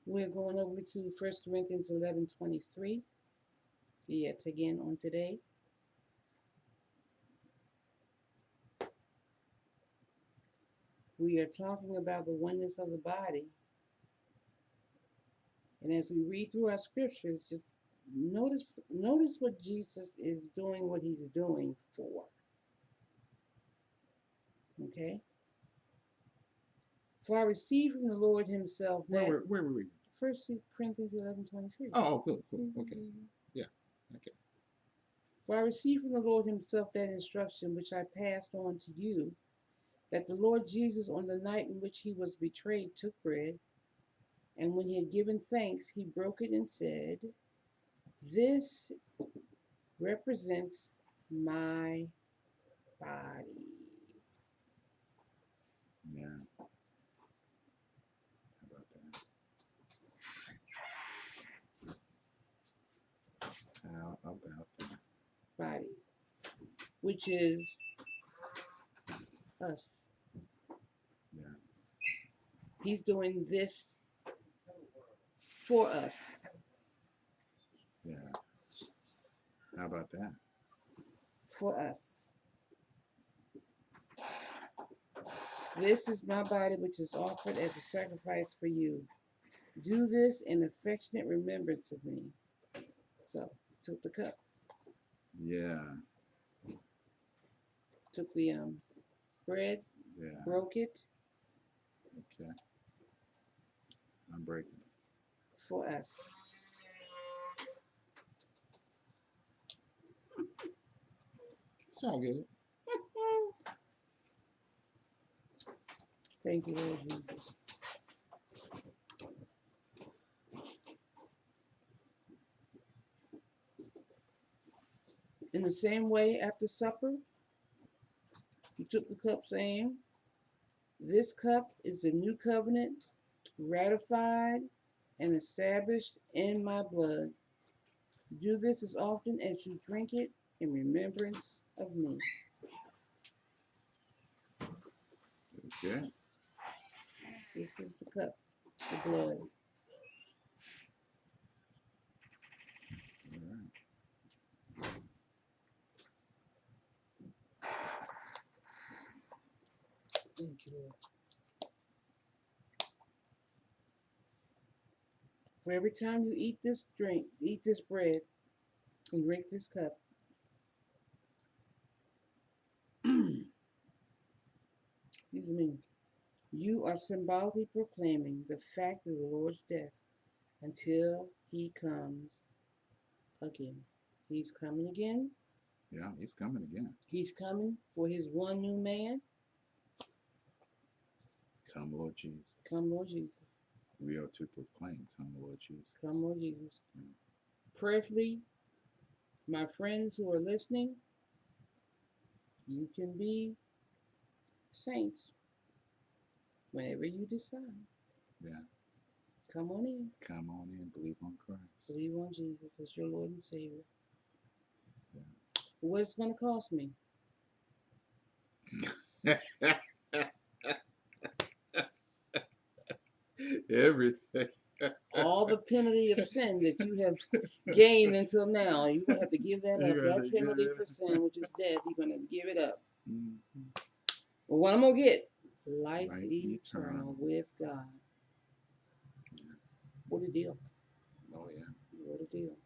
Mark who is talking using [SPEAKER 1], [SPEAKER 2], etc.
[SPEAKER 1] We're going over to 1 Corinthians 11:23 yet again on today. We are talking about the oneness of the body. And as we read through our scriptures, just notice what Jesus is doing, what he's doing for. Okay? For I received from the Lord himself that...
[SPEAKER 2] Where were we?
[SPEAKER 1] 1 Corinthians 11:23.
[SPEAKER 2] Oh, good. Okay. Yeah. Okay.
[SPEAKER 1] For I received from the Lord himself that instruction which I passed on to you, that the Lord Jesus, on the night in which he was betrayed, took bread, and when he had given thanks, he broke it and said, "This represents my body."
[SPEAKER 2] Yeah. How about that? How about that?
[SPEAKER 1] Body, which is us.
[SPEAKER 2] Yeah.
[SPEAKER 1] He's doing this for us.
[SPEAKER 2] Yeah. How about that?
[SPEAKER 1] For us. This is my body, which is offered as a sacrifice for you. Do this in affectionate remembrance of me. So, took the cup.
[SPEAKER 2] Yeah.
[SPEAKER 1] Took the bread.
[SPEAKER 2] Yeah.
[SPEAKER 1] Broke it.
[SPEAKER 2] Okay. I'm breaking it.
[SPEAKER 1] For us.
[SPEAKER 2] It's all good.
[SPEAKER 1] Thank you, Lord Jesus. In the same way, after supper, he took the cup, saying, "This cup is the new covenant, ratified and established in my blood. Do this as often as you drink it in remembrance of me."
[SPEAKER 2] Okay.
[SPEAKER 1] This is the cup, the blood.
[SPEAKER 2] All right.
[SPEAKER 1] Thank you, Lord. For every time you eat this bread, and drink this cup, excuse me, you are symbolically proclaiming the fact of the Lord's death until he comes again. He's coming again.
[SPEAKER 2] Yeah, he's coming again.
[SPEAKER 1] He's coming for his one new man.
[SPEAKER 2] Come, Lord Jesus.
[SPEAKER 1] Come, Lord Jesus.
[SPEAKER 2] We are to proclaim, come, Lord Jesus.
[SPEAKER 1] Come, Lord Jesus.
[SPEAKER 2] Yeah.
[SPEAKER 1] Prayerfully, my friends who are listening, you can be saints whenever you decide.
[SPEAKER 2] Yeah.
[SPEAKER 1] Come on in.
[SPEAKER 2] Come on in. Believe on Christ.
[SPEAKER 1] Believe on Jesus as your Lord and Savior.
[SPEAKER 2] Yeah.
[SPEAKER 1] What's it going to cost me?
[SPEAKER 2] Everything.
[SPEAKER 1] All the penalty of sin that you have gained until now, you're going to have to give that up. That penalty for sin, which is death, you're going to give it up.
[SPEAKER 2] Mm-hmm.
[SPEAKER 1] Well, what I'm going to get? Life eternal with God.
[SPEAKER 2] Yeah.
[SPEAKER 1] What a deal.
[SPEAKER 2] Oh, yeah.
[SPEAKER 1] What a deal.